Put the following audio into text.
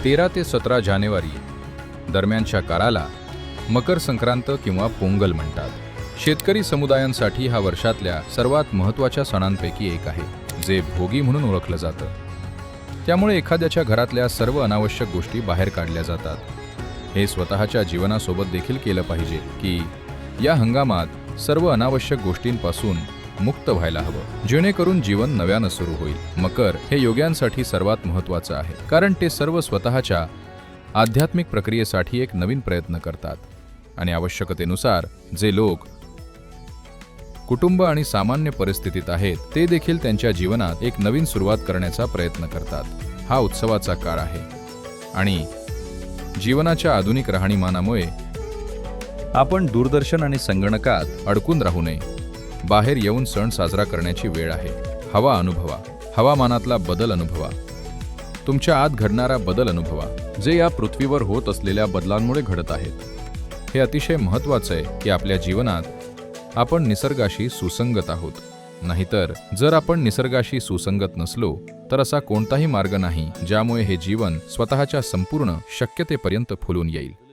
13 ते 17 जानेवारी दरम्यानच्या काळाला मकर संक्रांत किंवा पोंगल म्हणतात. शेतकरी समुदायांसाठी हा वर्षातल्या सर्वात महत्त्वाच्या सणांपैकी एक आहे, जे भोगी म्हणून ओळखलं जातं. त्यामुळे एखाद्याच्या घरातल्या सर्व अनावश्यक गोष्टी बाहेर काढल्या जातात. हे स्वतःच्या जीवनासोबत देखील केलं पाहिजे की या हंगामात सर्व अनावश्यक गोष्टींपासून मुक्त व्हायला हवं, जेणेकरून जीवन नव्यानं सुरू होईल. मकर हे योग्यांसाठी सर्वात महत्त्वाचं आहे, कारण ते सर्व स्वतःच्या आध्यात्मिक प्रक्रियेसाठी एक नवीन प्रयत्न करतात आणि आवश्यकतेनुसार जे लोक कुटुंब आणि सामान्य परिस्थितीत आहेत ते देखील त्यांच्या जीवनात एक नवीन सुरुवात करण्याचा प्रयत्न करतात. हा उत्सवाचा काळ आहे आणि जीवनाच्या आधुनिक राहणीमानामुळे आपण दूरदर्शन आणि संगणकात अडकून राहू नये. बाहेर येऊन सण साजरा करण्याची वेळ आहे. हवा अनुभवा, हवामानातला बदल अनुभवा, तुमच्या आत घडणारा बदल अनुभवा, जे या पृथ्वीवर होत असलेल्या बदलांमुळे घडत आहेत. हे अतिशय महत्त्वाचं आहे की आपल्या जीवनात आपण निसर्गाशी सुसंगत आहोत. नाहीतर जर आपण निसर्गाशी सुसंगत नसलो तर असा कोणताही मार्ग नाही ज्यामुळे हे जीवन स्वतःच्या संपूर्ण शक्यतेपर्यंत फुलून येईल.